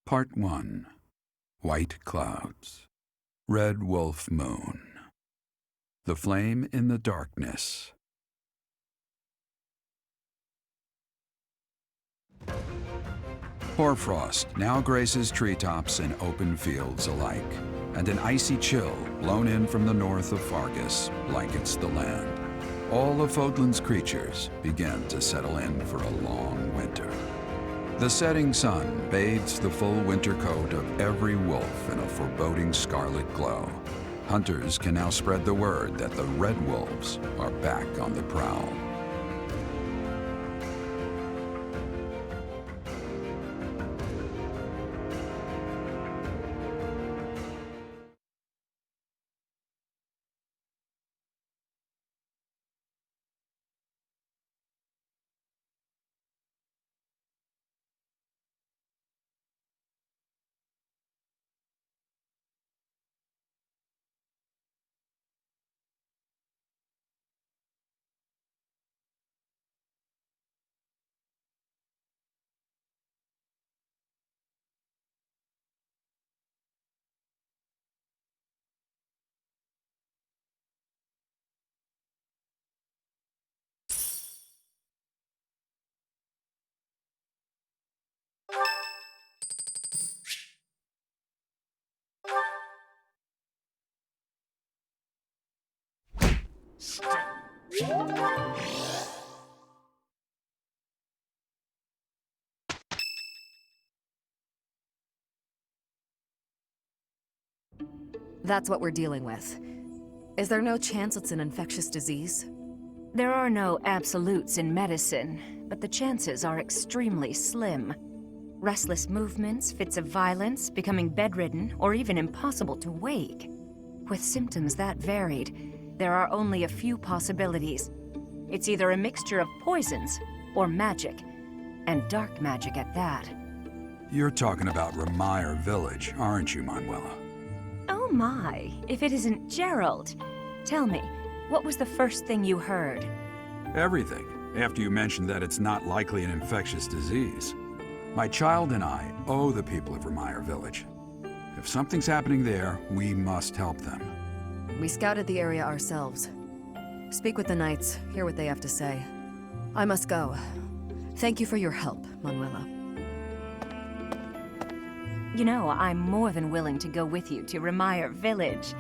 Part 1. White Clouds. Red Wolf Moon. The Flame in the Darkness. Hoarfrost now graces treetops and open fields alike, and an icy chill blown in from the north of Fargus blankets the land. All of Fodlan's creatures begin to settle in for a long winter. The setting sun bathes the full winter coat of every wolf in a foreboding scarlet glow. Hunters can now spread the word that the red wolves are back on the prowl. That's what we're dealing with. Is there no chance it's an infectious disease? There are no absolutes in medicine, but the chances are extremely slim. Restless movements, fits of violence, becoming bedridden, or even impossible to wake. With symptoms that varied, there are only a few possibilities. It's either a mixture of poisons or magic, and dark magic at that. You're talking about Remire Village, aren't you, Manuela? Oh my, if it isn't Gerald. Tell me, what was the first thing you heard? Everything, after you mentioned that it's not likely an infectious disease. My child and I owe the people of Remire Village. If something's happening there, we must help them. We scouted the area ourselves. Speak with the knights, hear what they have to say. I must go. Thank you for your help, Manuela. You know, I'm more than willing to go with you to Remire Village.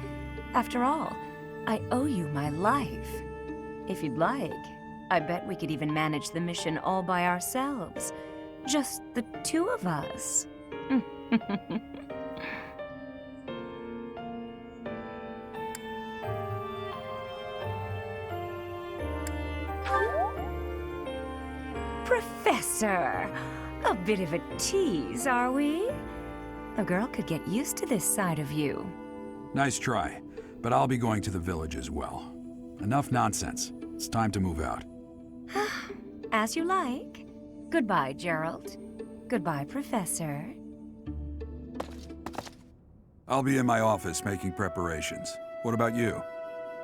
After all, I owe you my life. If you'd like, I bet we could even manage the mission all by ourselves. Just the two of us. Professor! A bit of a tease, are we? A girl could get used to this side of you. Nice try, but I'll be going to the village as well. Enough nonsense. It's time to move out. As you like. Goodbye, Gerald. Goodbye, Professor. I'll be in my office making preparations. What about you?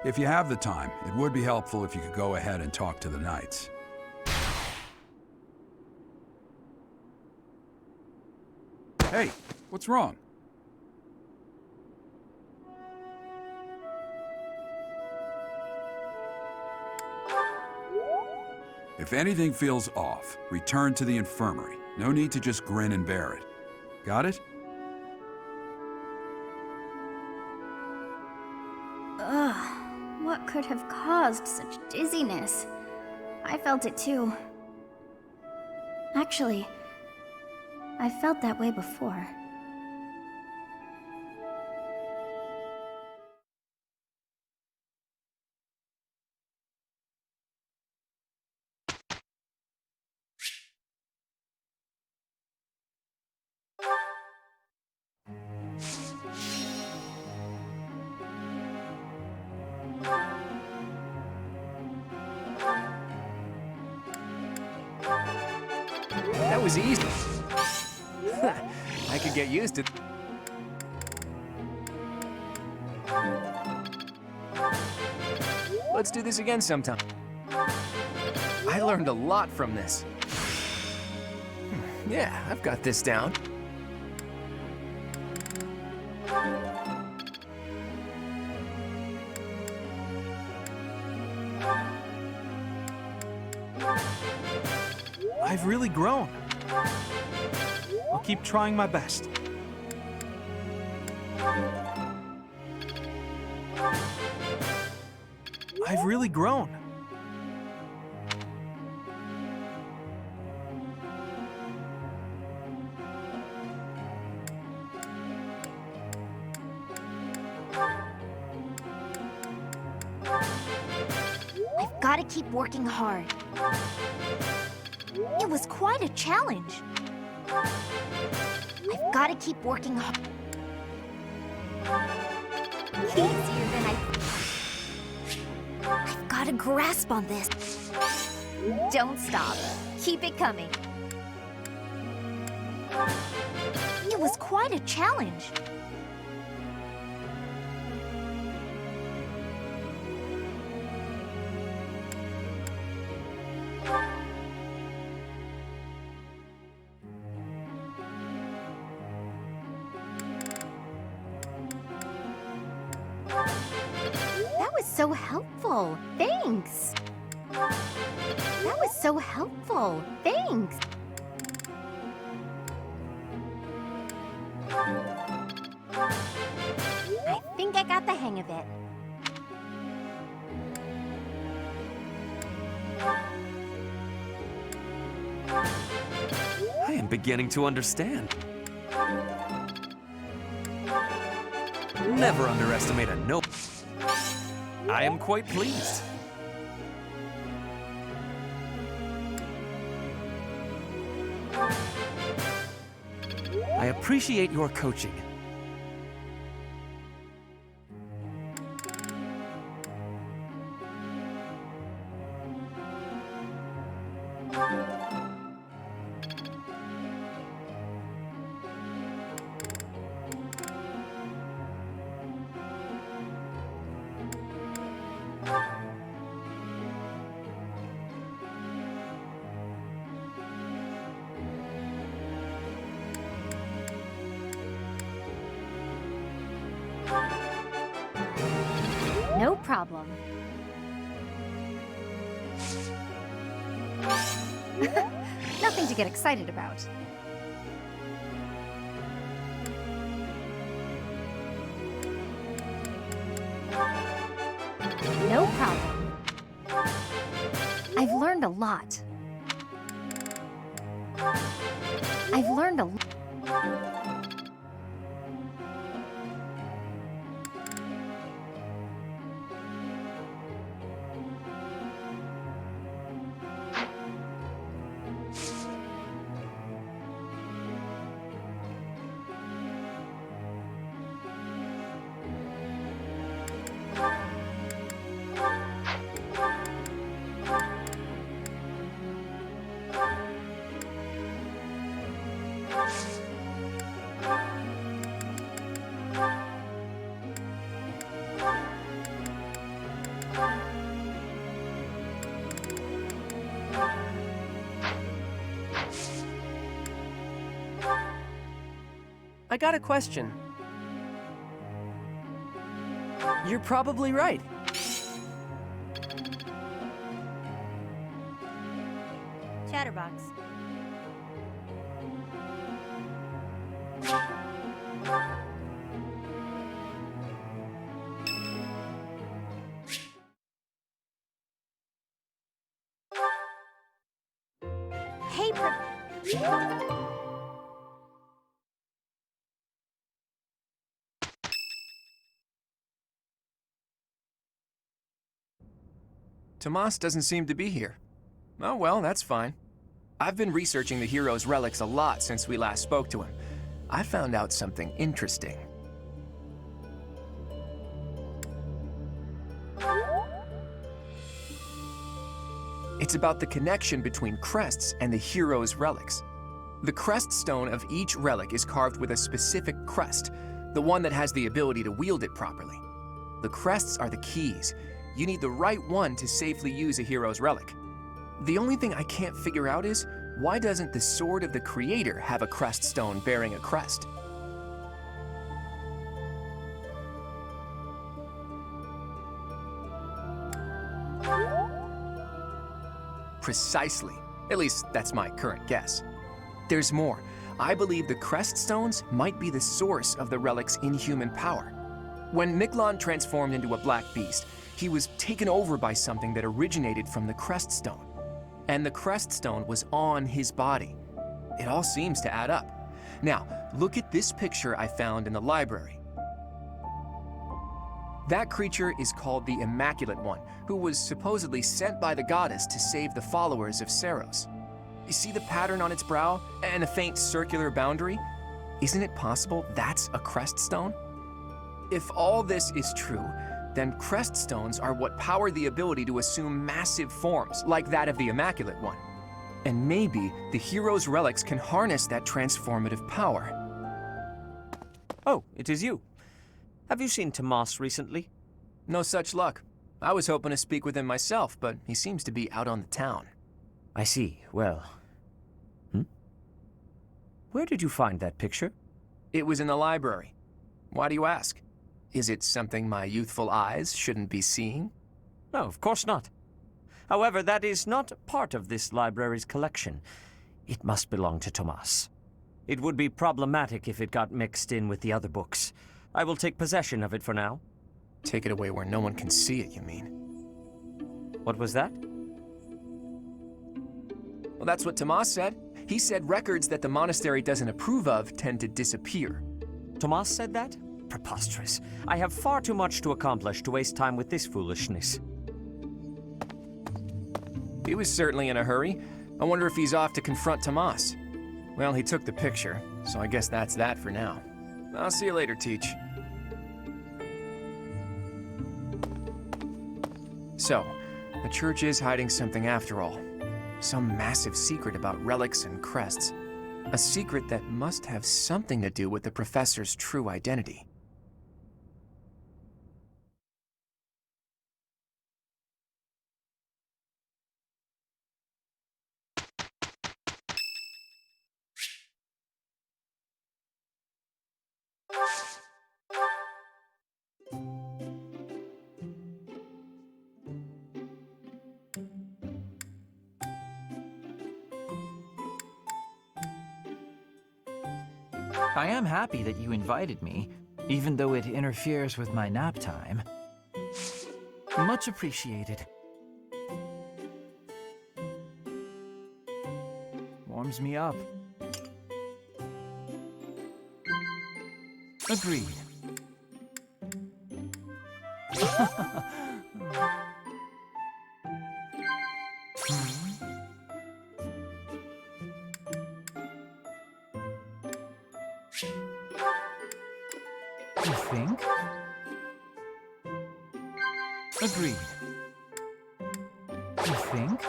If you have the time, it would be helpful if you could go ahead and talk to the knights. Hey, what's wrong? If anything feels off, return to the infirmary. No need to just grin and bear it. Got it? Ugh, what could have caused such dizziness? I felt it too. Actually, I felt that way before. That was easy. I could get used to... Let's do this again sometime. I learned a lot from this. Yeah, I've got this down. I've really grown. I'll keep trying my best. I've really grown. I've got to keep working hard. It was quite a challenge. I've got to keep working hard. Easier than I've got a grasp on this. Don't stop. Keep it coming. It was quite a challenge. That was so helpful. Thanks. That was so helpful. Thanks. I think I got the hang of it. I am beginning to understand. Never underestimate a no. I am quite pleased. I appreciate your coaching. No problem. Nothing to get excited about. No problem. I've learned a lot. I've learned a lot. I got a question. You're probably right. Chatterbox. Hey, Tomas doesn't seem to be here. Oh well, that's fine. I've been researching the hero's relics a lot since we last spoke to him. I found out something interesting. It's about the connection between crests and the hero's relics. The crest stone of each relic is carved with a specific crest, the one that has the ability to wield it properly. The crests are the keys. You need the right one to safely use a hero's relic. The only thing I can't figure out is, why doesn't the Sword of the Creator have a crest stone bearing a crest? Precisely. At least, that's my current guess. There's more. I believe the crest stones might be the source of the relic's inhuman power. When Miklon transformed into a black beast, he was taken over by something that originated from the crest stone. And the crest stone was on his body. It all seems to add up. Now, look at this picture I found in the library. That creature is called the Immaculate One, who was supposedly sent by the goddess to save the followers of Seros. You see the pattern on its brow and the faint circular boundary? Isn't it possible that's a crest stone? If all this is true, then crest stones are what power the ability to assume massive forms, like that of the Immaculate One. And maybe the hero's relics can harness that transformative power. Oh, it is you. Have you seen Tomas recently? No such luck. I was hoping to speak with him myself, but he seems to be out on the town. I see. Well... Where did you find that picture? It was in the library. Why do you ask? Is it something my youthful eyes shouldn't be seeing? No, of course not. However, that is not part of this library's collection. It must belong to Tomas. It would be problematic if it got mixed in with the other books. I will take possession of it for now. Take it away where no one can see it, you mean? What was that? Well, that's what Tomas said. He said records that the monastery doesn't approve of tend to disappear. Tomas said that? Preposterous. I have far too much to accomplish to waste time with this foolishness. He was certainly in a hurry. I wonder if he's off to confront Tomas. Well, he took the picture, so I guess that's that for now. I'll see you later, Teach. So, the church is hiding something after all. Some massive secret about relics and crests. A secret that must have something to do with the professor's true identity. I am happy that you invited me, even though it interferes with my nap time. Much appreciated. Warms me up. Agreed. You think? Agreed. You think?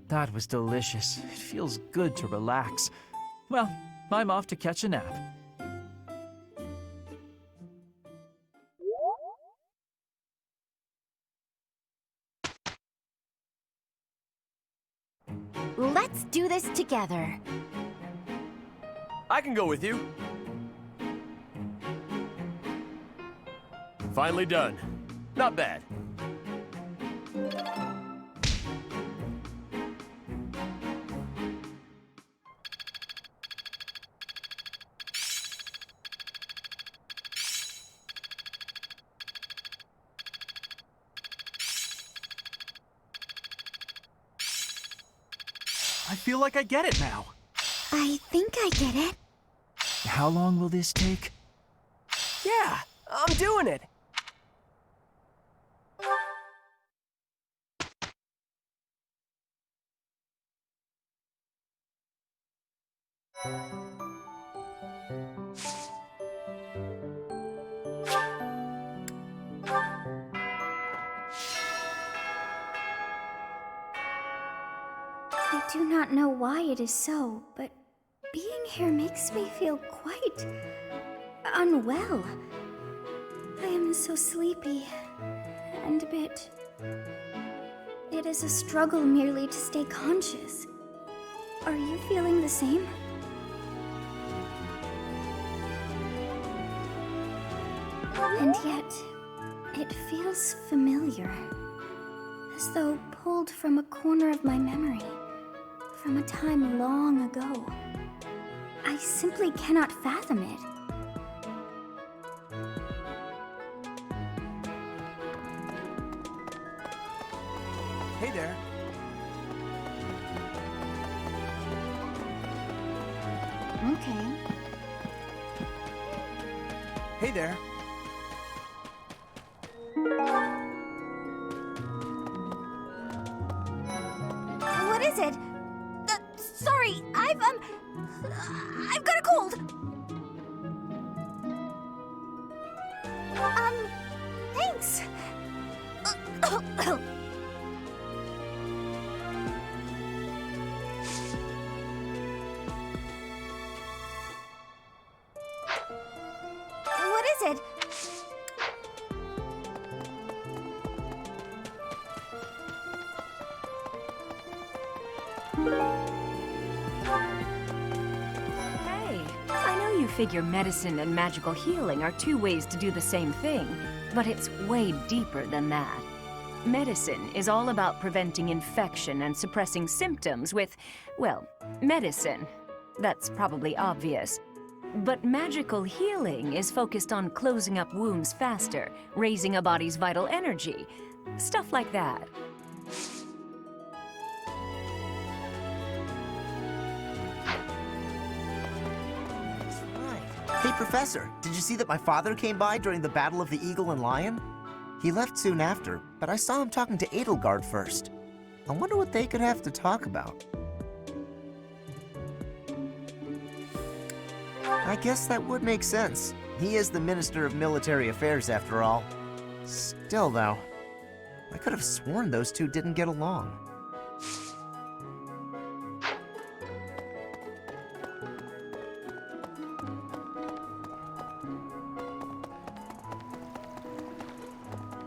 That was delicious. It feels good to relax. Well, I'm off to catch a nap. Let's do this together. I can go with you. Finally done. Not bad. I feel like I get it now. I think I get it. How long will this take? Yeah, I'm doing it. I do not know why it is so, but being here makes me feel quite unwell. I am so sleepy and a bit... It is a struggle merely to stay conscious. Are you feeling the same? And yet, it feels familiar. As though pulled from a corner of my memory, from a time long ago. I simply cannot fathom it. Hey there. Okay. Hey there. What is it? Sorry, I've got a cold. Thanks. What is it? Hey, I know you figure medicine and magical healing are two ways to do the same thing, but it's way deeper than that. Medicine is all about preventing infection and suppressing symptoms with, well, medicine. That's probably obvious. But magical healing is focused on closing up wounds faster, raising a body's vital energy, stuff like that. Hey, Professor, did you see that my father came by during the Battle of the Eagle and Lion? He left soon after, but I saw him talking to Edelgard first. I wonder what they could have to talk about. I guess that would make sense. He is the Minister of Military Affairs, after all. Still, though, I could have sworn those two didn't get along.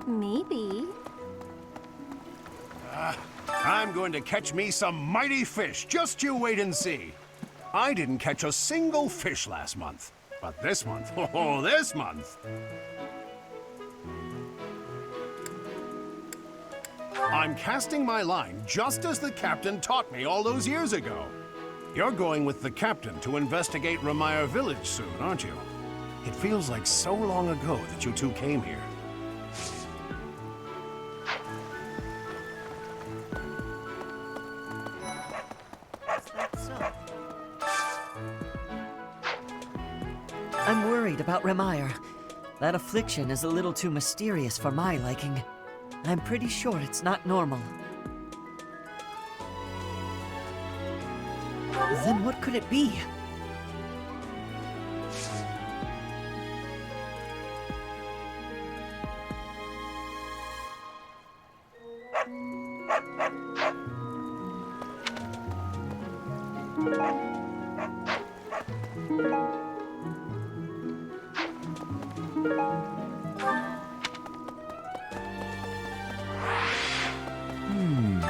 Maybe. I'm going to catch me some mighty fish. Just you wait and see. I didn't catch a single fish last month. But this month, oh, this month! I'm casting my line just as the captain taught me all those years ago. You're going with the captain to investigate Remire Village soon, aren't you? It feels like so long ago that you two came here. I'm worried about Remire. That affliction is a little too mysterious for my liking. I'm pretty sure it's not normal. Then what could it be?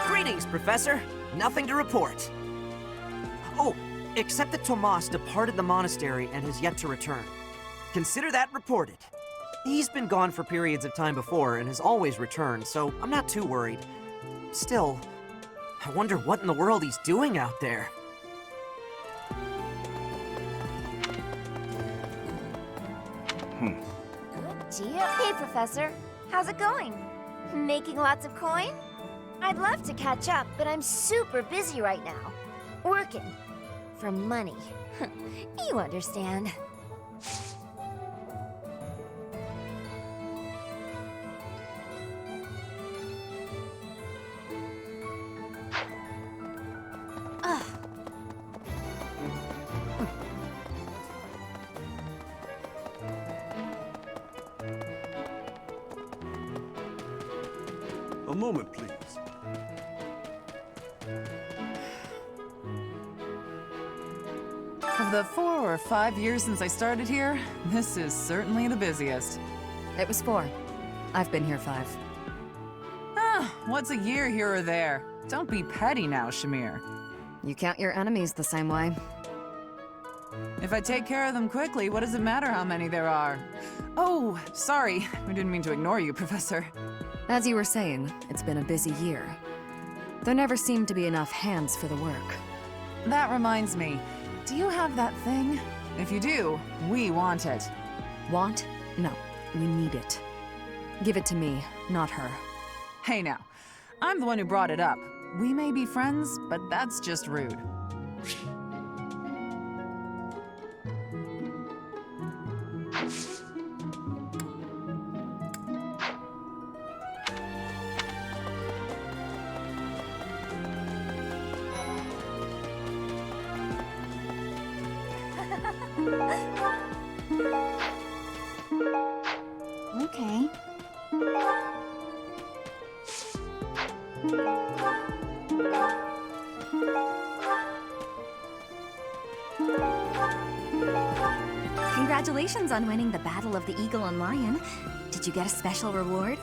Greetings, Professor. Nothing to report. Oh, except that Tomas departed the monastery and has yet to return. Consider that reported. He's been gone for periods of time before and has always returned, so I'm not too worried. Still, I wonder what in the world he's doing out there. Dear. Hey, Professor. How's it going? Making lots of coin? I'd love to catch up, but I'm super busy right now. Working. For money. You understand. A moment, please. Of the 4 or 5 years since I started here, this is certainly the busiest. It was 4. I've been here 5. Ah, what's a year here or there? Don't be petty now, Shamir. You count your enemies the same way. If I take care of them quickly, what does it matter how many there are? Oh, sorry. We didn't mean to ignore you, Professor. As you were saying, it's been a busy year. There never seemed to be enough hands for the work. That reminds me. Do you have that thing? If you do, we want it. Want? No, we need it. Give it to me, not her. Hey now, I'm the one who brought it up. We may be friends, but that's just rude. Okay. Congratulations on winning the Battle of the Eagle and Lion. Did you get a special reward?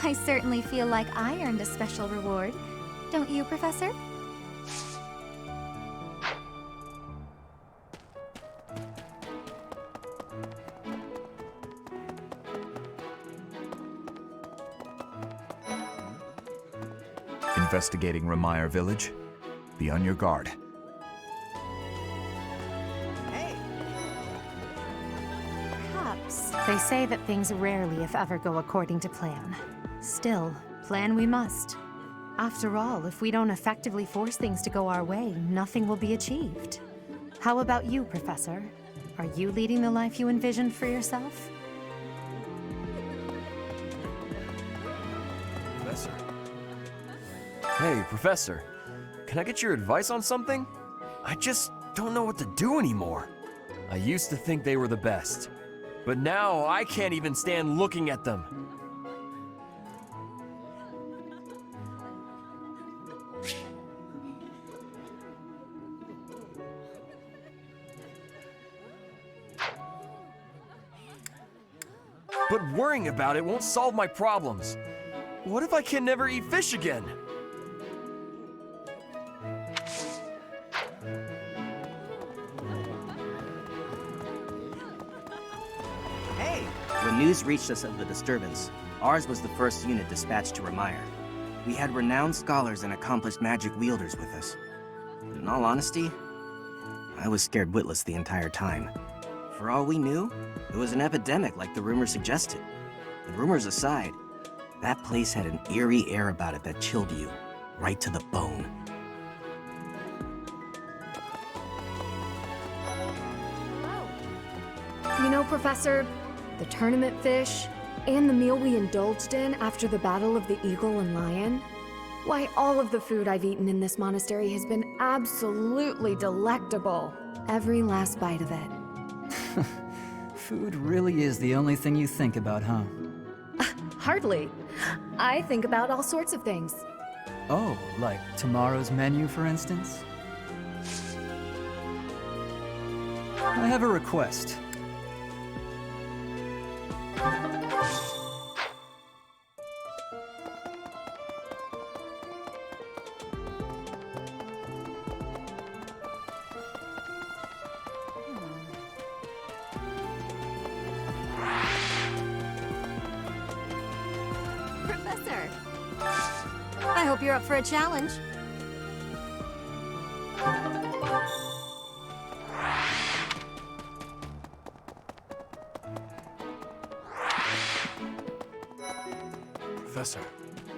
I certainly feel like I earned a special reward. Don't you, Professor? Investigating Remire Village. Be on your guard. Perhaps. They say that things rarely, if ever, go according to plan. Still, plan we must. After all, if we don't effectively force things to go our way, nothing will be achieved. How about you, Professor? Are you leading the life you envisioned for yourself? Professor. Hey, Professor. Can I get your advice on something? I just don't know what to do anymore. I used to think they were the best, but now I can't even stand looking at them. But worrying about it won't solve my problems. What if I can never eat fish again? Hey! When news reached us of the disturbance, ours was the first unit dispatched to Remire. We had renowned scholars and accomplished magic wielders with us. But in all honesty, I was scared witless the entire time. For all we knew, it was an epidemic like the rumors suggested. And rumors aside, that place had an eerie air about it that chilled you, right to the bone. You know, Professor, the tournament fish, and the meal we indulged in after the Battle of the Eagle and Lion, why, all of the food I've eaten in this monastery has been absolutely delectable. Every last bite of it. Food really is the only thing you think about, huh? Hardly. I think about all sorts of things. Oh, like tomorrow's menu, for instance? I have a request. Professor! I hope you're up for a challenge.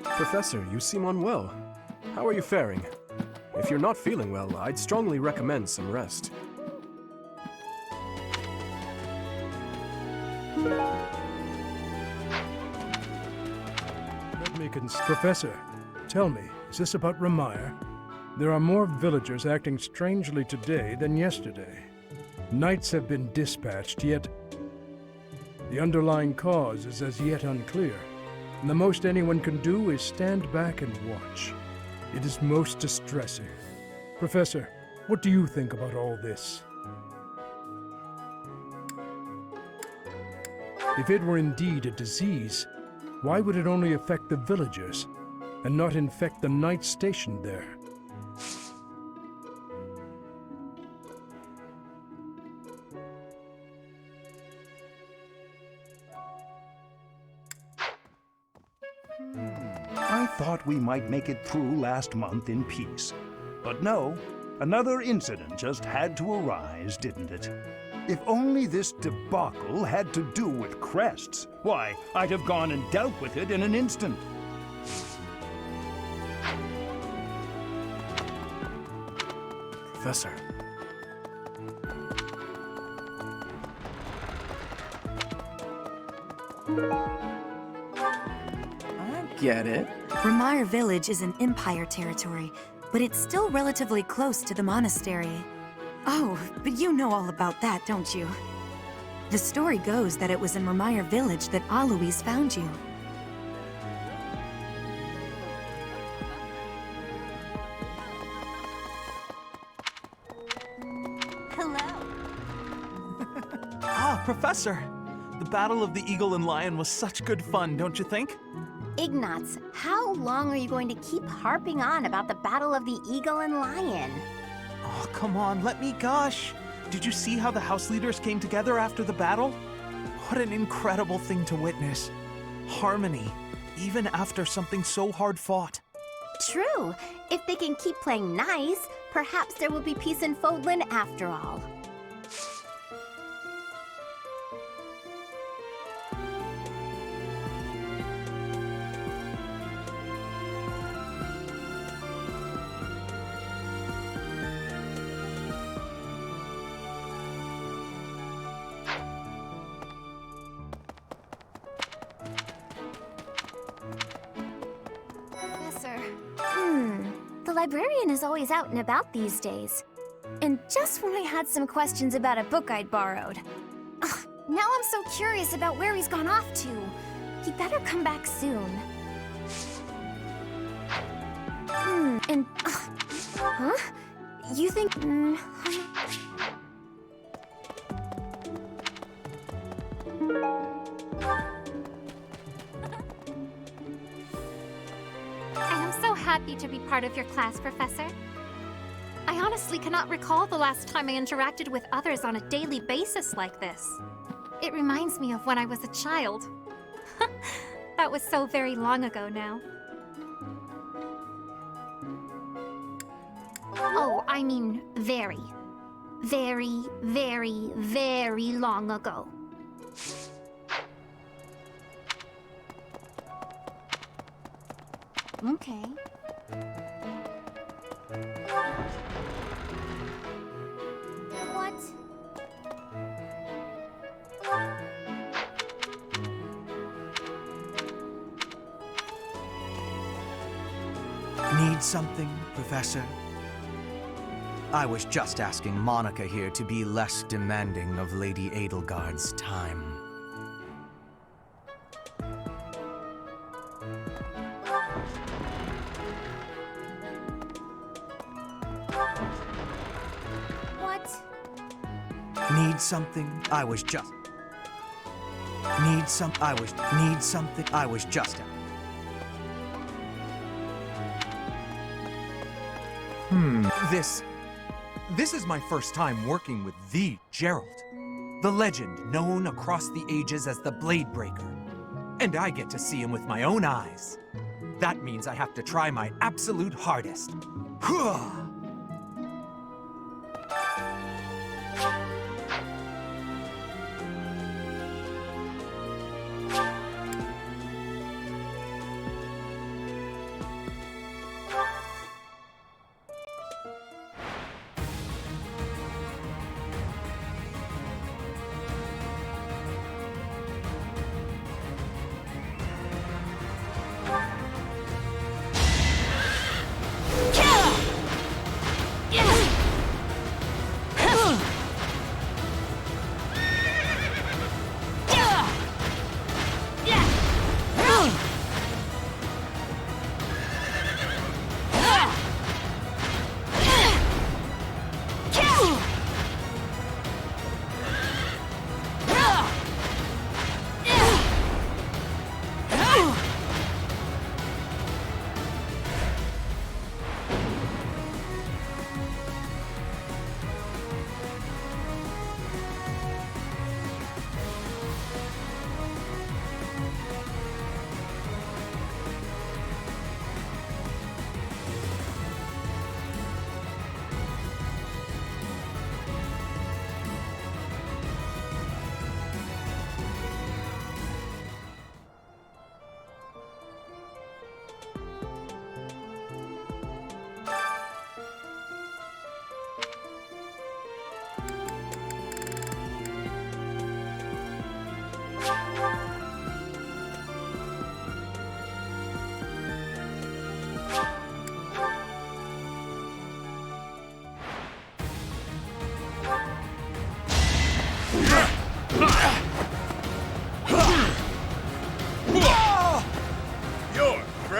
Professor, you seem unwell. How are you faring? If you're not feeling well, I'd strongly recommend some rest. Professor, tell me, is this about Remire? There are more villagers acting strangely today than yesterday. Knights have been dispatched, yet the underlying cause is as yet unclear. And the most anyone can do is stand back and watch. It is most distressing. Professor, what do you think about all this? If it were indeed a disease, why would it only affect the villagers, and not infect the knights stationed there? I thought we might make it through last month in peace. But no, another incident just had to arise, didn't it? If only this debacle had to do with crests, why, I'd have gone and dealt with it in an instant. Professor. I get it. Remire Village is in Empire territory, but it's still relatively close to the monastery. Oh, but you know all about that, don't you? The story goes that it was in Remire Village that Alois found you. Ah, Professor! The Battle of the Eagle and Lion was such good fun, don't you think? Ignatz, how long are you going to keep harping on about the Battle of the Eagle and Lion? Oh, come on, let me gush. Did you see how the house leaders came together after the battle? What an incredible thing to witness. Harmony, even after something so hard fought. True. If they can keep playing nice, perhaps there will be peace in Fodlan after all. The librarian is always out and about these days. And just when I had some questions about a book I'd borrowed. Ugh, now I'm so curious about where he's gone off to. He better come back soon. Huh? You think... I am so happy to be part of your class, Professor. I honestly cannot recall the last time I interacted with others on a daily basis like this. It reminds me of when I was a child. That was so very long ago now. Oh, I mean very, very, very, very long ago. Okay. What? Need something, Professor? I was just asking Monica here to be less demanding of Lady Edelgard's time. What? Need something? I was just... Need something? I was just... This is my first time working with the Gerald, the legend known across the ages as the Blade Breaker. And I get to see him with my own eyes. That means I have to try my absolute hardest.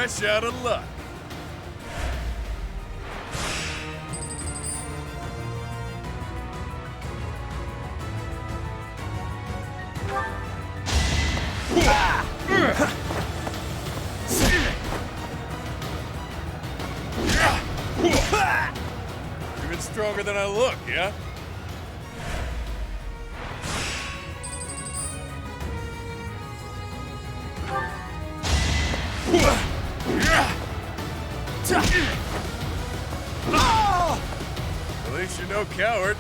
fresh out of luck. Even stronger than I look, yeah? At least you're no coward.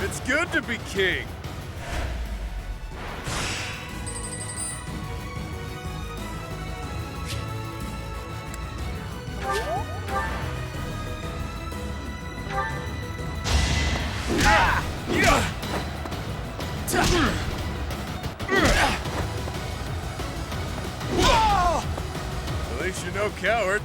It's good to be king. At least you're no coward.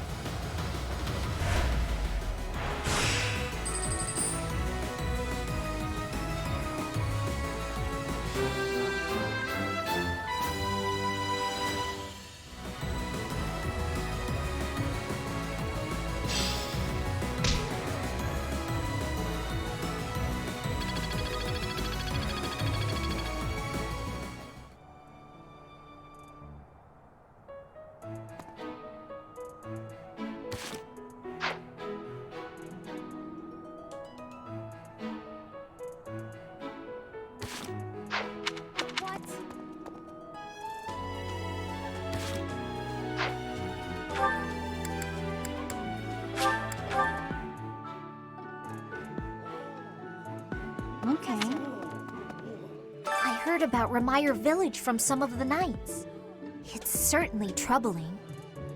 Okay. I heard about Remire Village from some of the knights. It's certainly troubling.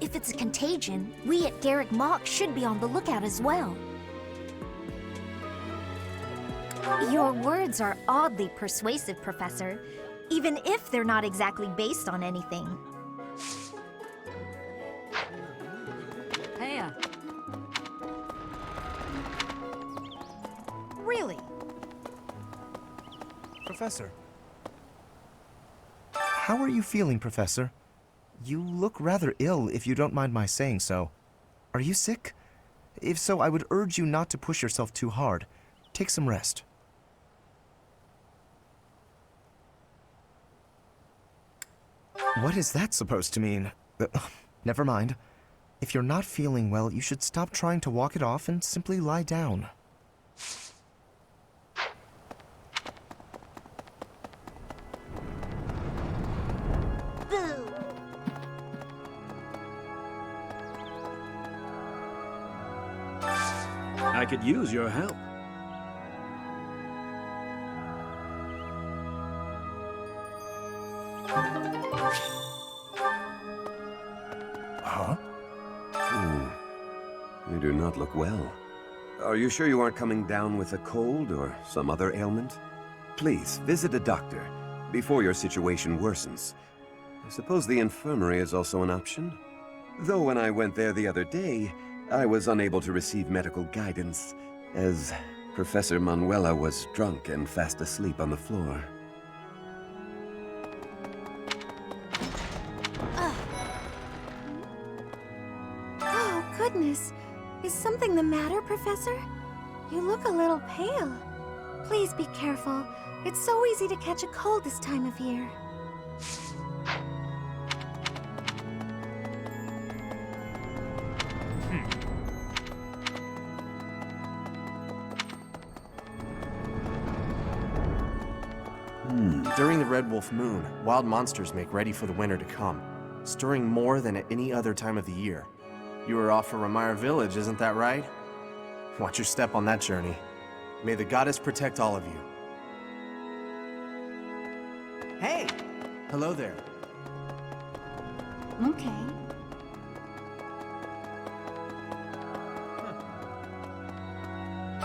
If it's a contagion, we at Garrick Mach should be on the lookout as well. Your words are oddly persuasive, Professor, even if they're not exactly based on anything. Hey. Really? Professor. How are you feeling, Professor? You look rather ill, if you don't mind my saying so. Are you sick? If so, I would urge you not to push yourself too hard. Take some rest. What is that supposed to mean? Never mind. If you're not feeling well, you should stop trying to walk it off and simply lie down. I could use your help. Huh? You do not look well. Are you sure you aren't coming down with a cold or some other ailment? Please, visit a doctor before your situation worsens. I suppose the infirmary is also an option. Though when I went there the other day, I was unable to receive medical guidance, as Professor Manuela was drunk and fast asleep on the floor. Oh, goodness. Is something the matter, Professor? You look a little pale. Please be careful. It's so easy to catch a cold this time of year. During the Red Wolf Moon, wild monsters make ready for the winter to come, stirring more than at any other time of the year. You were off for Remire Village, isn't that right? Watch your step on that journey. May the goddess protect all of you. Hey! Hello there. Okay.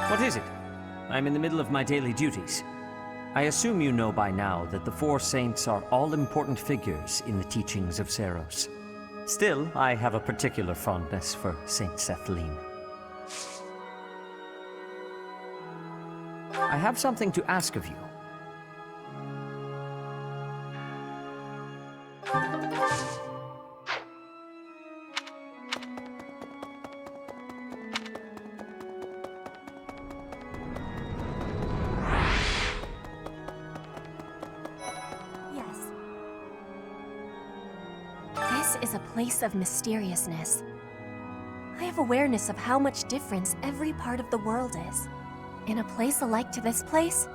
What is it? I'm in the middle of my daily duties. I assume you know by now that the four saints are all-important figures in the teachings of Seros. Still, I have a particular fondness for Saint Sethlene. I have something to ask of you. Yes. This is a place of mysteriousness. I have awareness of how much difference every part of the world is. In a place alike to this place,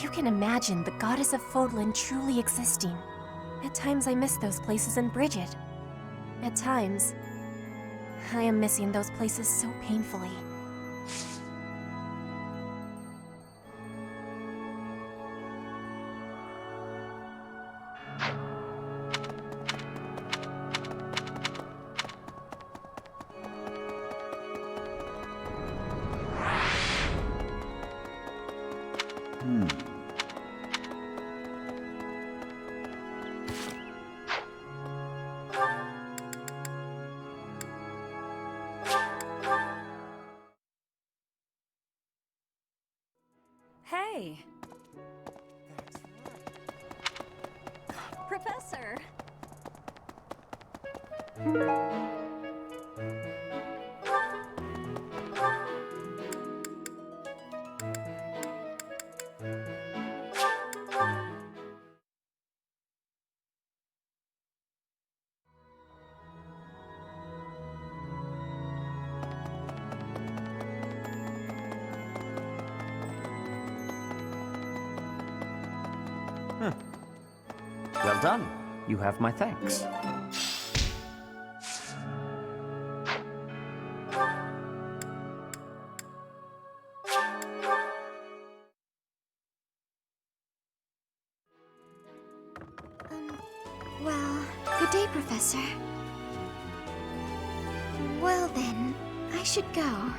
you can imagine the goddess of Fodlan truly existing. At times I miss those places in Bridget. At times, I am missing those places so painfully. Hey! Professor! Well done. You have my thanks. Well, good day, Professor. Well then, I should go.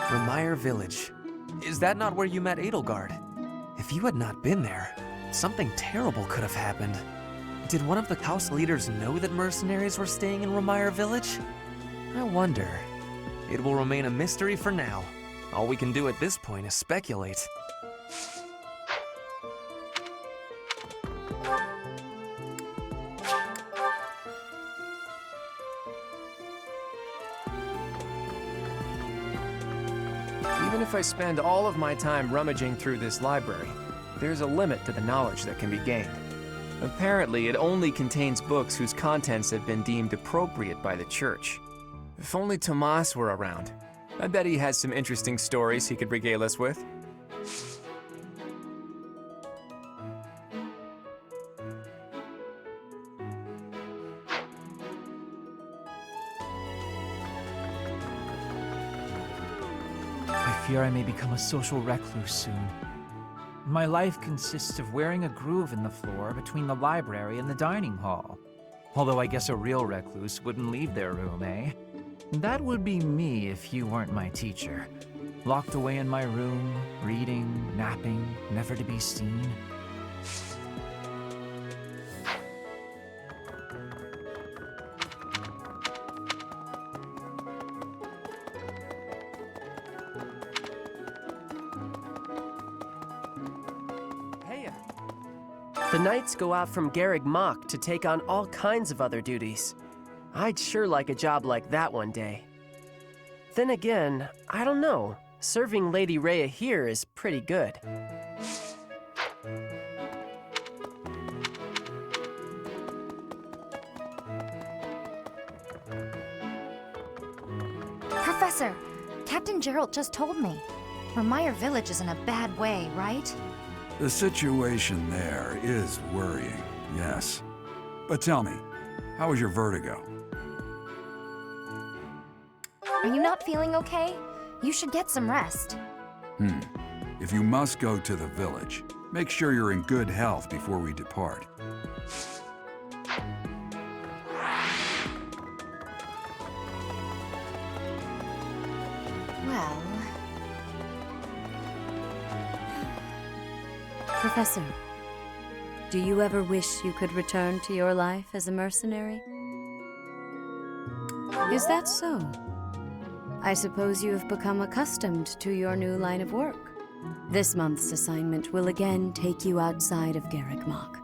Remire Village. Is that not where you met Edelgard? If you had not been there, something terrible could have happened. Did one of the house leaders know that mercenaries were staying in Remire Village? I wonder. It will remain a mystery for now. All we can do at this point is speculate. Even if I spend all of my time rummaging through this library, there's a limit to the knowledge that can be gained. Apparently, it only contains books whose contents have been deemed appropriate by the church. If only Tomas were around. I bet he has some interesting stories he could regale us with. I fear I may become a social recluse soon. My life consists of wearing a groove in the floor between the library and the dining hall. Although I guess a real recluse wouldn't leave their room, eh? That would be me if you weren't my teacher. Locked away in my room, reading, napping, never to be seen. The knights go out from Garreg Mach to take on all kinds of other duties. I'd sure like a job like that one day. Then again, I don't know. Serving Lady Rhea here is pretty good. Professor, Captain Gerald just told me. Remire Village is in a bad way, right? The situation there is worrying, yes. But tell me, how was your vertigo? Are you not feeling okay? You should get some rest. If you must go to the village, make sure you're in good health before we depart. Well... Professor, do you ever wish you could return to your life as a mercenary? Is that so? I suppose you have become accustomed to your new line of work. This month's assignment will again take you outside of Garreg-Mach,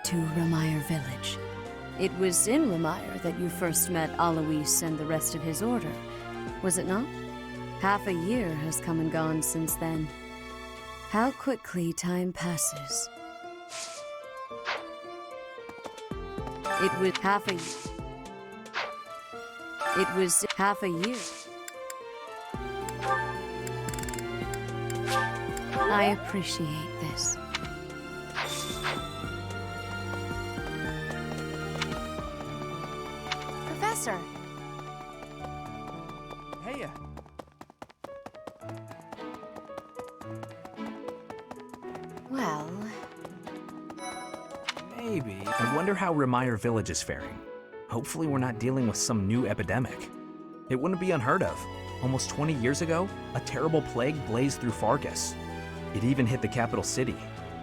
to Remire Village. It was in Remire that you first met Alois and the rest of his order, was it not? Half a year has come and gone since then. How quickly time passes. It was half a year. I appreciate this. Professor! Hey. Well... Maybe. I wonder how Remire Village is faring. Hopefully we're not dealing with some new epidemic. It wouldn't be unheard of. Almost 20 years ago, a terrible plague blazed through Fargus. It even hit the capital city,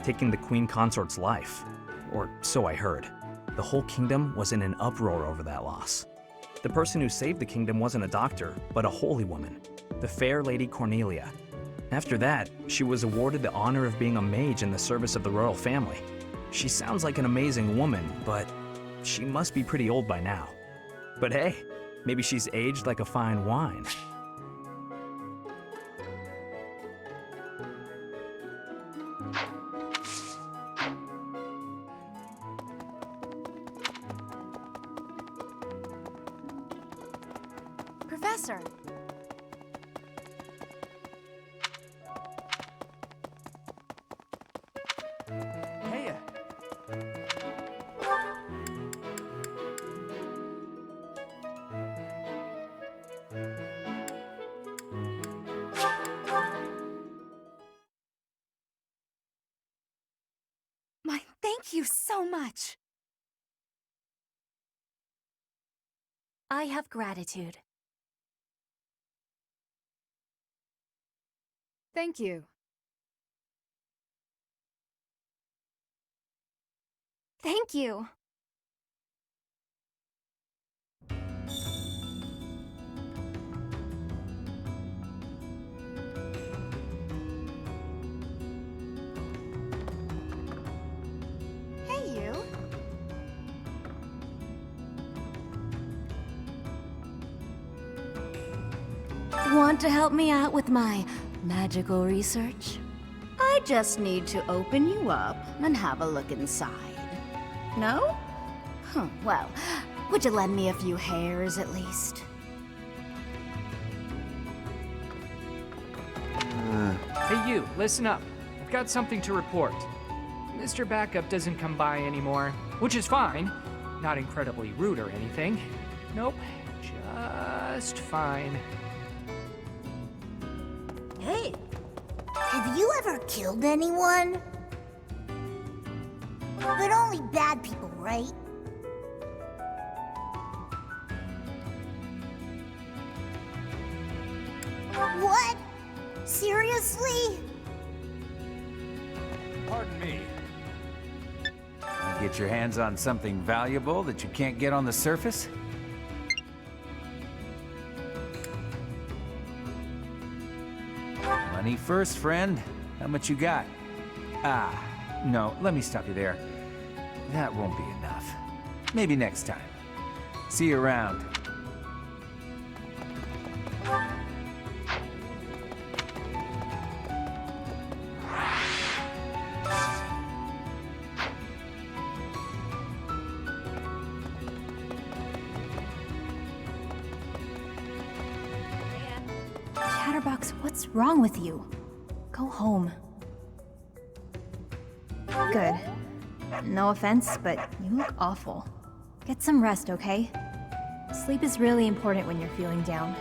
taking the Queen Consort's life. Or so I heard. The whole kingdom was in an uproar over that loss. The person who saved the kingdom wasn't a doctor, but a holy woman, the fair Lady Cornelia. After that, she was awarded the honor of being a mage in the service of the royal family. She sounds like an amazing woman, but she must be pretty old by now. But hey, maybe she's aged like a fine wine. Professor! Hey. Thank you so much. I have gratitude. Thank you. Thank you. Hey, you. Want to help me out with my magical research? I just need to open you up and have a look inside. No? Well, would you lend me a few hairs at least? Hey you, listen up. I've got something to report. Mr. Backup doesn't come by anymore, which is fine. Not incredibly rude or anything. Nope, just fine. Hey, have you ever killed anyone? But only bad people, right? What? Seriously? Pardon me. You get your hands on something valuable that you can't get on the surface? Money first, friend. How much you got? Ah, no, let me stop you there. That won't be enough. Maybe next time. See you around. Chatterbox, what's wrong with you? Go home. Good. No offense, but you look awful. Get some rest, okay? Sleep is really important when you're feeling down.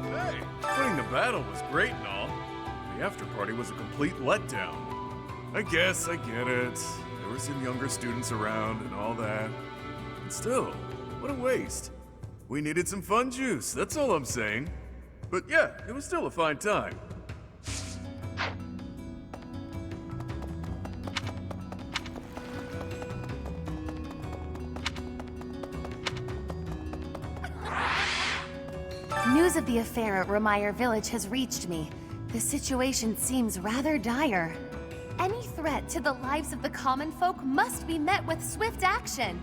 Hey, winning the battle was great and all. The after party was a complete letdown. I guess I get it. There were some younger students around and all that. And still, what a waste. We needed some fun juice, that's all I'm saying. But yeah, it was still a fine time. News of the affair at Remire Village has reached me. The situation seems rather dire. Any threat to the lives of the common folk must be met with swift action.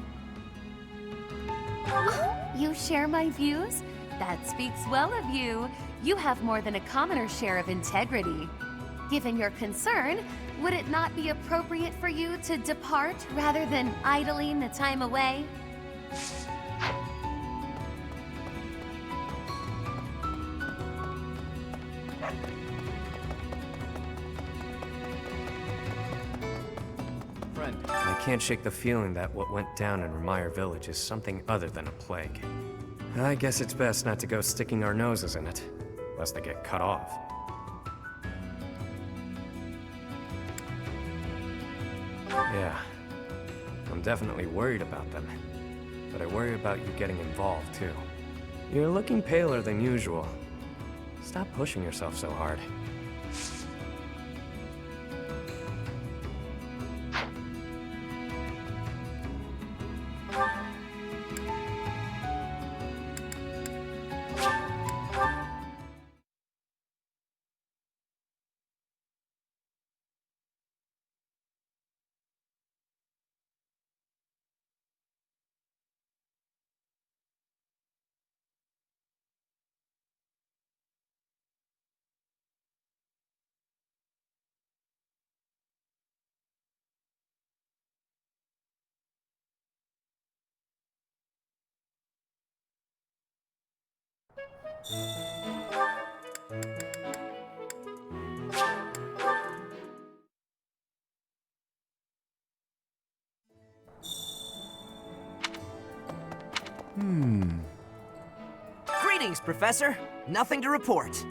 You share my views? That speaks well of you. You have more than a commoner's share of integrity. Given your concern, would it not be appropriate for you to depart rather than idling the time away? I can't shake the feeling that what went down in Remire Village is something other than a plague. I guess it's best not to go sticking our noses in it, lest they get cut off. Yeah, I'm definitely worried about them, but I worry about you getting involved too. You're looking paler than usual. Stop pushing yourself so hard. Greetings, Professor. Nothing to report.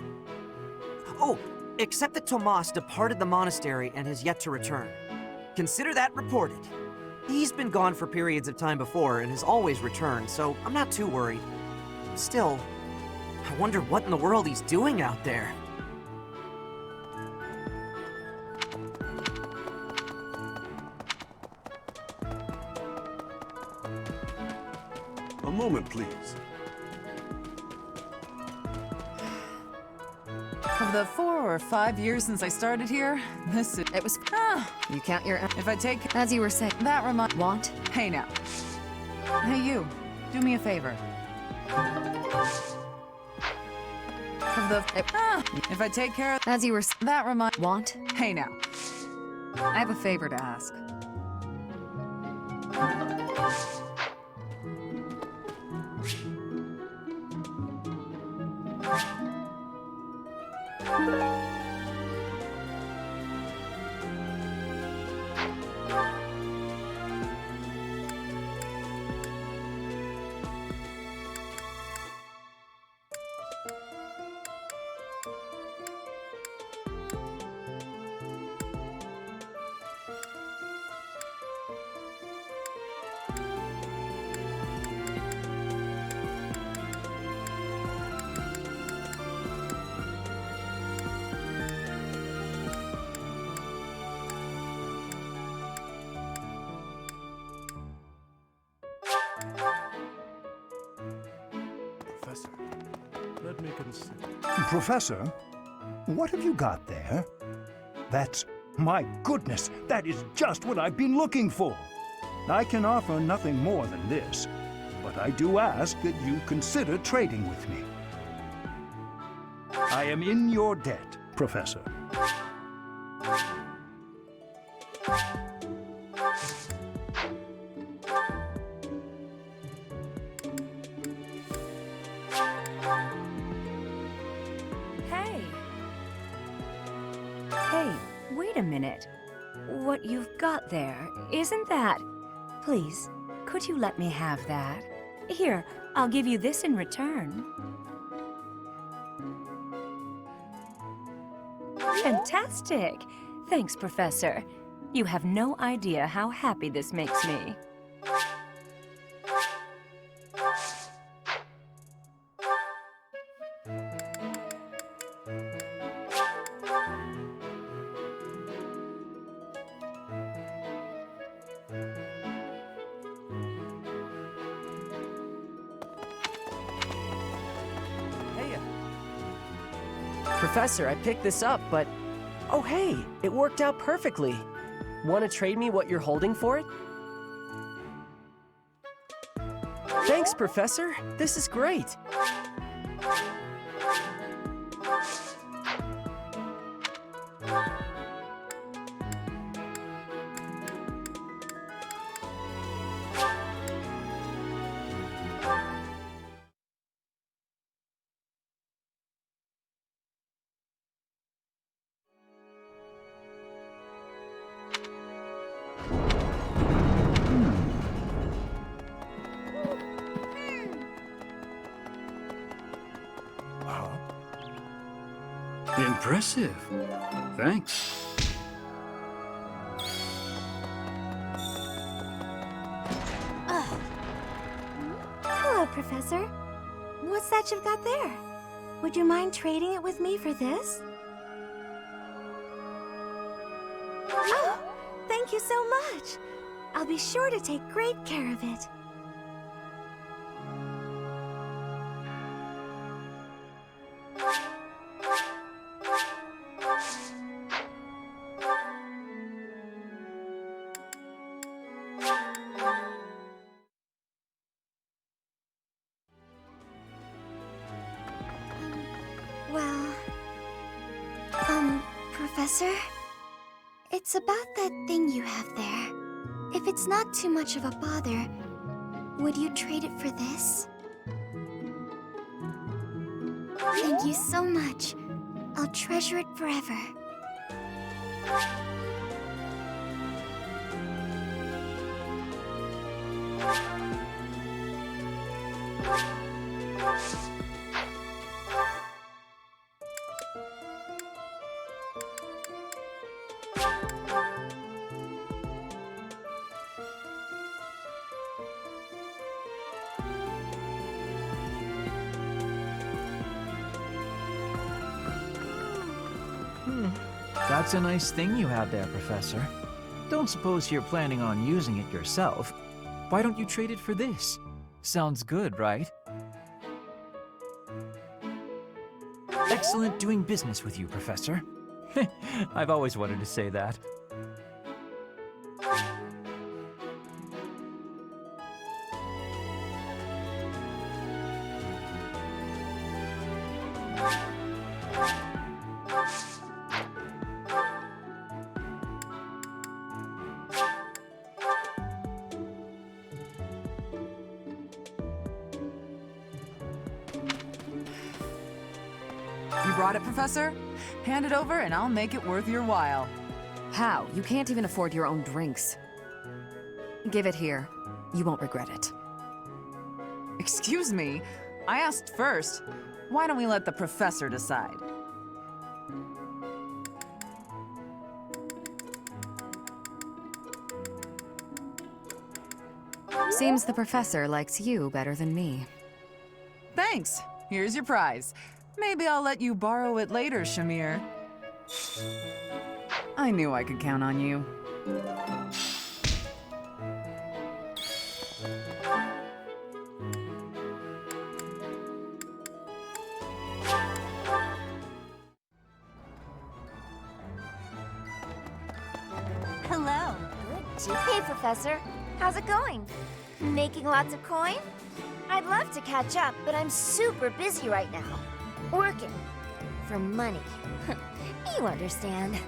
Oh, except that Tomas departed the monastery and has yet to return. Consider that reported. He's been gone for periods of time before and has always returned, so I'm not too worried. Still, I wonder what in the world he's doing out there. A moment, please. Of the 4 or 5 years since I started here, it was. You count your. If I take. As you were saying, That remind. want? Hey now. Hey you, do me a favor. Of the. If I take care of. As you were. That remind. Want? Hey now. I have a favor to ask. Professor, let me consider. Professor, what have you got there? That's... my goodness, that is just what I've been looking for. I can offer nothing more than this, but I do ask that you consider trading with me. I am in your debt, Professor. Hey. Hey, wait a minute. What you've got there, isn't that... Please, could you let me have that? Here, I'll give you this in return. Fantastic! Thanks, Professor. You have no idea how happy this makes me. Professor, I picked this up, but... Oh hey, it worked out perfectly. Want to trade me what you're holding for it? Thanks, Professor. This is great. Impressive. Thanks. Hello, Professor. What's that you've got there? Would you mind trading it with me for this? Oh, thank you so much. I'll be sure to take great care of it. Professor? It's about that thing you have there. If it's not too much of a bother, would you trade it for this? Thank you so much. I'll treasure it forever. That's a nice thing you have there, Professor. Don't suppose you're planning on using it yourself. Why don't you trade it for this? Sounds good, right? Excellent doing business with you, Professor. I've always wanted to say that. You brought it, Professor? Hand it over and I'll make it worth your while. How? You can't even afford your own drinks. Give it here. You won't regret it. Excuse me? I asked first. Why don't we let the Professor decide? Seems the Professor likes you better than me. Thanks. Here's your prize. Maybe I'll let you borrow it later, Shamir. I knew I could count on you. Hello. Good. Hey, Professor. How's it going? Making lots of coin? I'd love to catch up, but I'm super busy right now. Working. For money. You understand.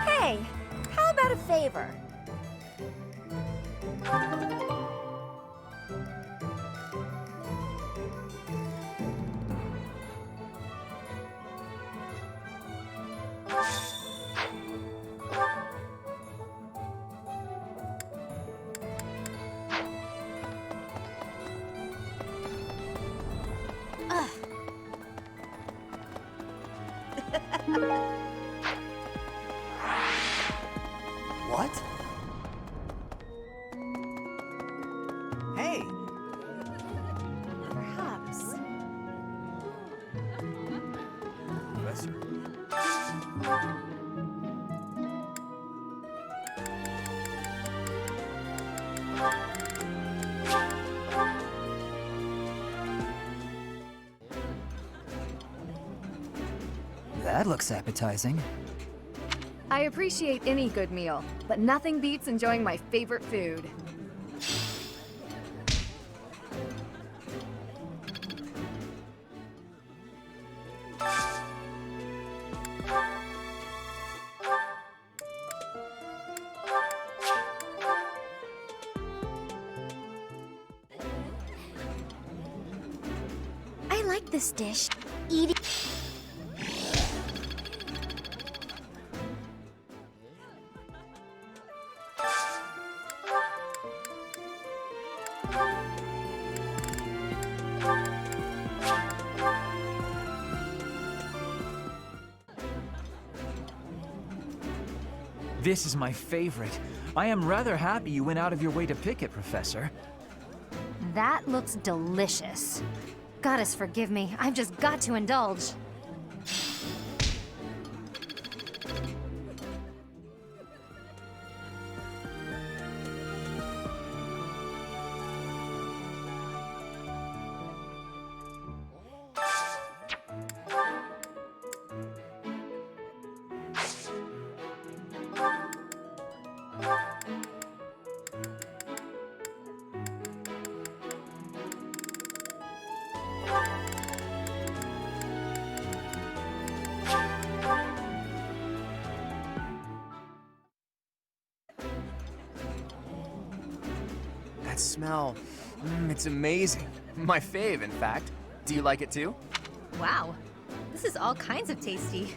Hey, how about out a favor. What? Hey! Perhaps. Professor. That looks appetizing. I appreciate any good meal, but nothing beats enjoying my favorite food. I like this dish. Eating. This is my favorite. I am rather happy you went out of your way to pick it, Professor. That looks delicious. Goddess forgive me, I've just got to indulge. That smell, it's amazing. My fave, in fact. Do you like it too? Wow, this is all kinds of tasty.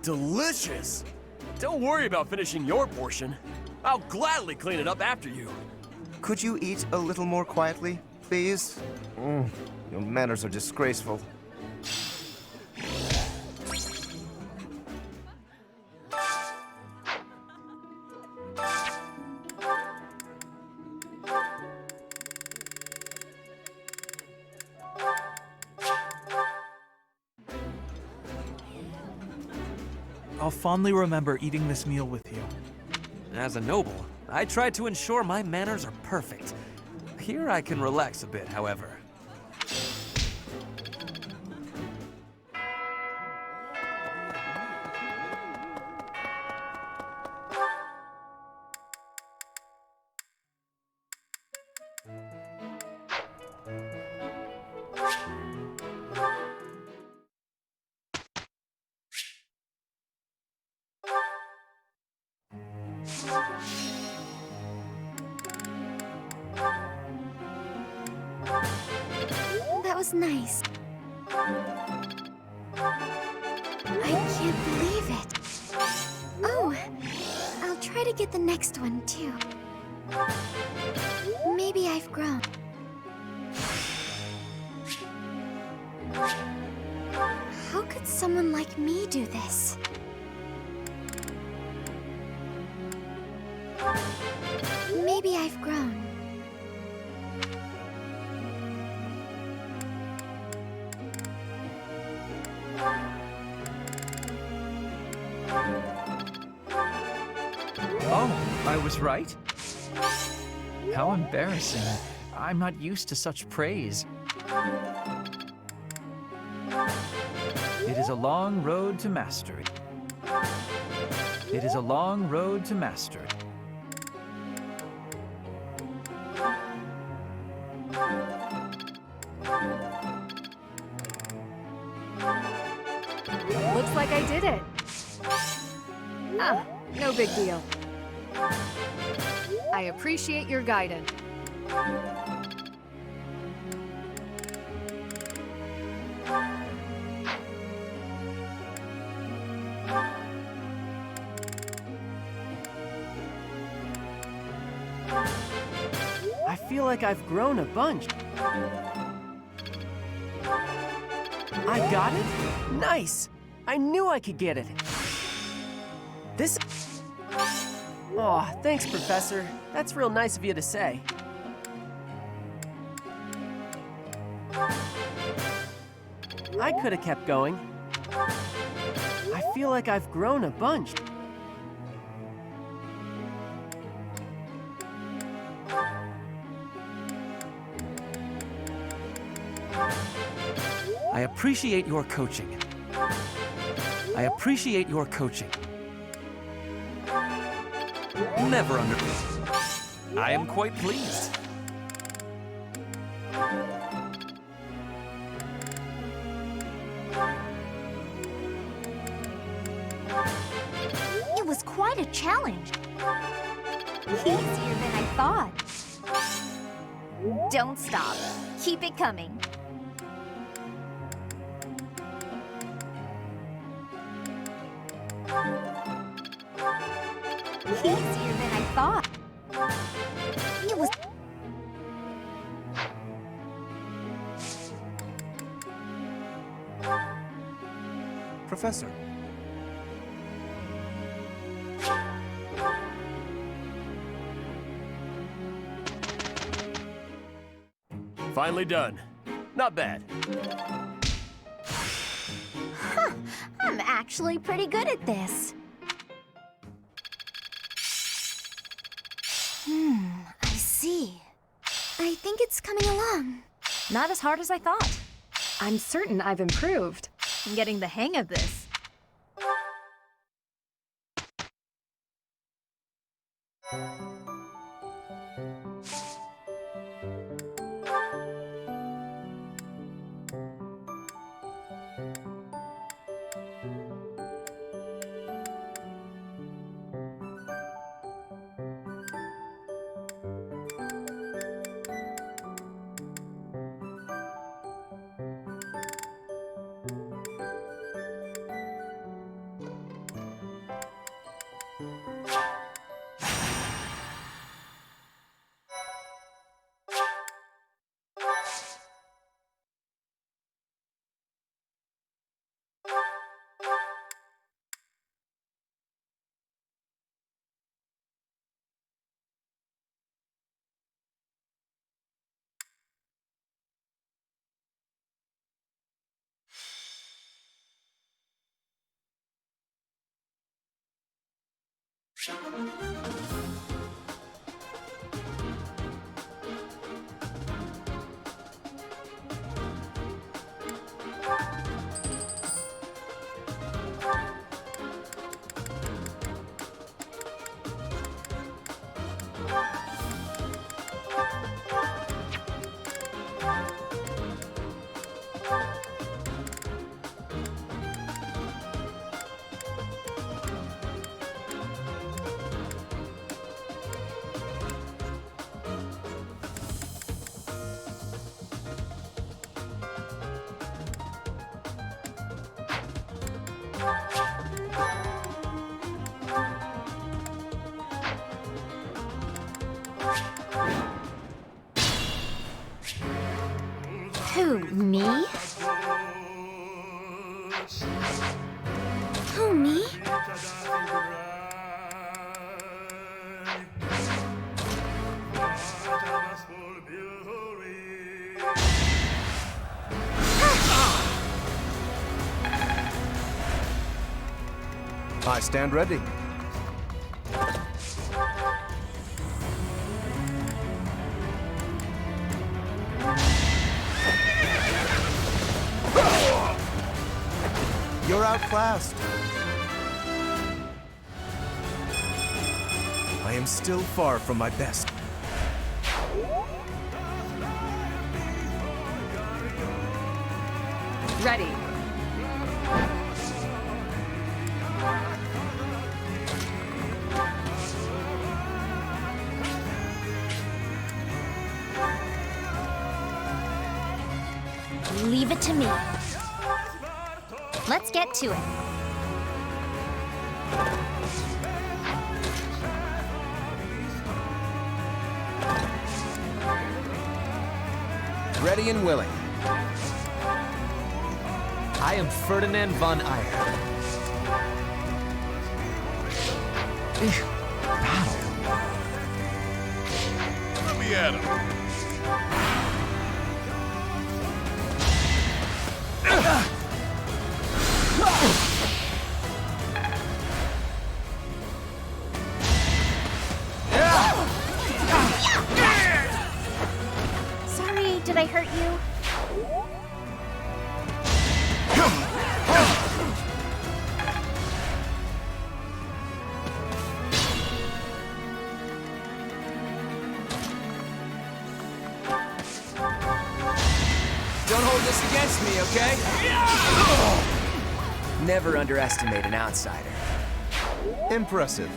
Delicious! Don't worry about finishing your portion. I'll gladly clean it up after you. Could you eat a little more quietly, please? Your manners are disgraceful. I'll fondly remember eating this meal with you. As a noble, I try to ensure my manners are perfect. Here I can relax a bit, however. That was nice. I can't believe it. Oh, I'll try to get the next one, too. Maybe I've grown. How could someone like me do this? Maybe I've grown. Oh, I was right? How embarrassing. I'm not used to such praise. It is a long road to mastery. It is a long road to mastery. Looks like I did it. Ah, no big deal. I appreciate your guidance. I feel like I've grown a bunch. I got it? Nice! I knew I could get it. This... Aw, thanks, Professor. That's real nice of you to say. I could have kept going. I feel like I've grown a bunch. I appreciate your coaching. I appreciate your coaching. Never under... I am quite pleased. It was quite a challenge. Easier than I thought. Don't stop. Keep it coming. Easier than I thought. It was... Professor. Finally done. Not bad. Huh, I'm actually pretty good at this. I see. I think it's coming along. Not as hard as I thought. I'm certain I've improved. I'm getting the hang of this. Who, me? Who, me? I stand ready. You're outclassed. I am still far from my best. Ready. Leave it to me. Let's get to it. Ready and willing. I am Ferdinand von Eyre. Let me at him. Sorry, did I hurt you? Don't hold this against me, okay? Never underestimate an outsider. Impressive.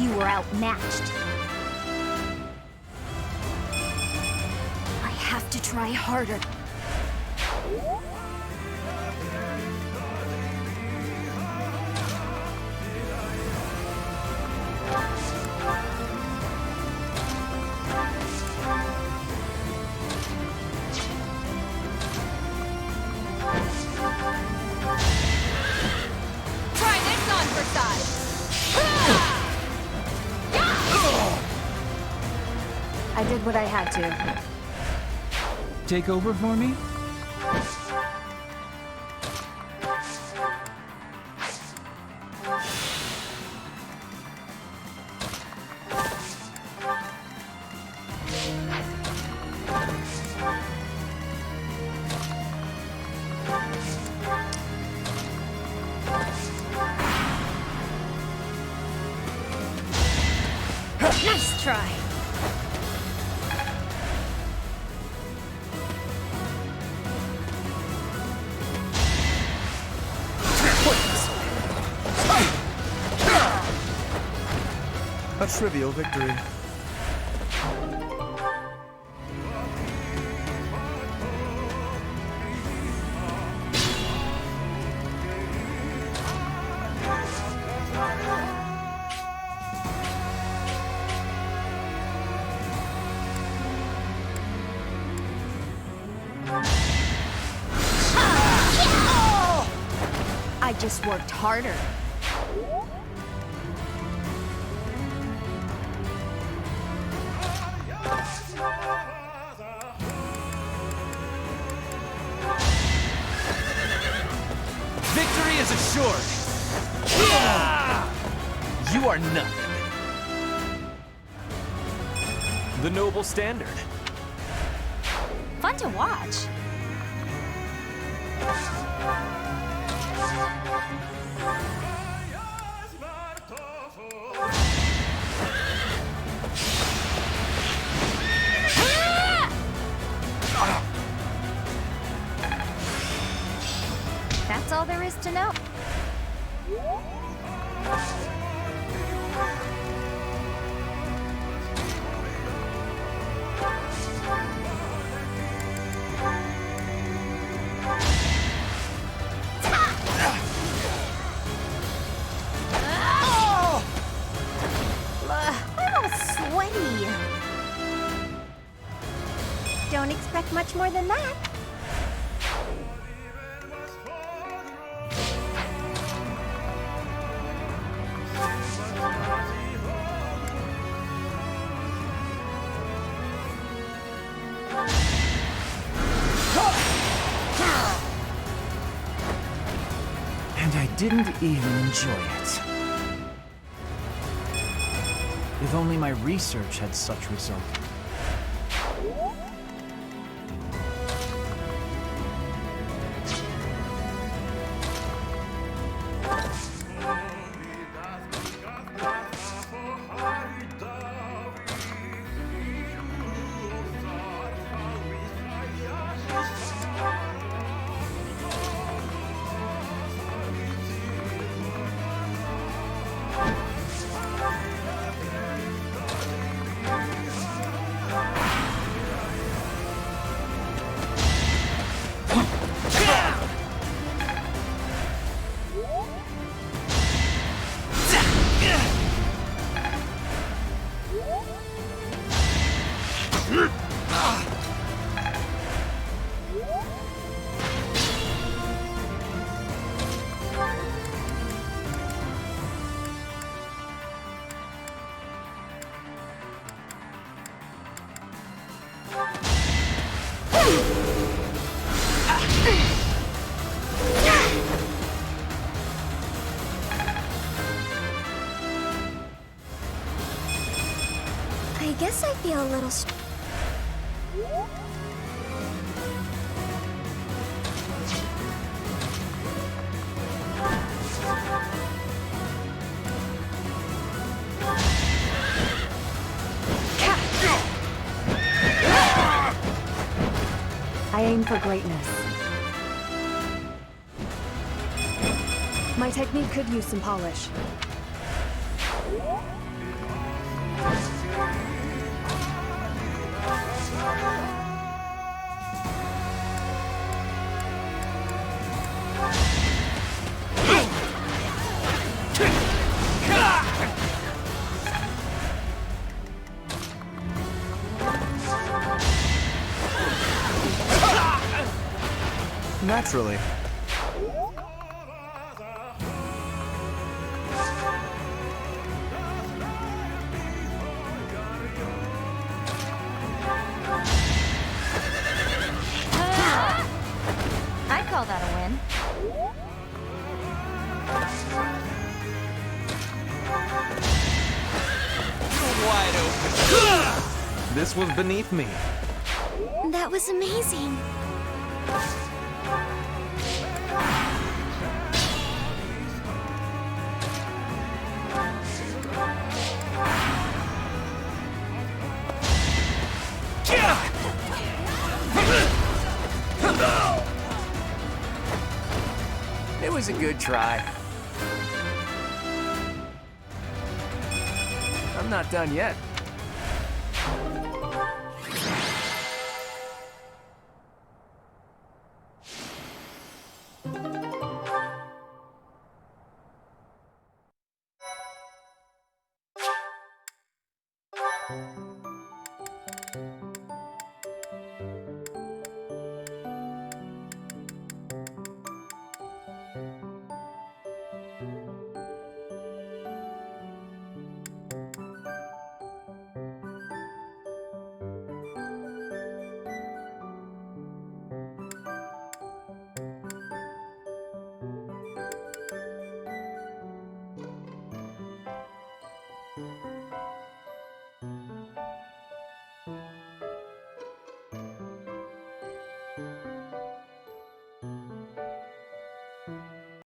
You were outmatched. I have to try harder. Try this on for size. I did what I had to. Take over for me? Nice try. A trivial victory. I just worked harder. Victory is assured. You are nothing. The noble standard. Fun to watch. That's all there is to know. I'm all sweaty. Don't expect much more than that. didn't even enjoy it. If only my research had such result. I guess I feel a little I aim for greatness. My technique could use some polish. Naturally. I'd call that a win. Wide open. This was beneath me. That was amazing. It was a good try. I'm not done yet.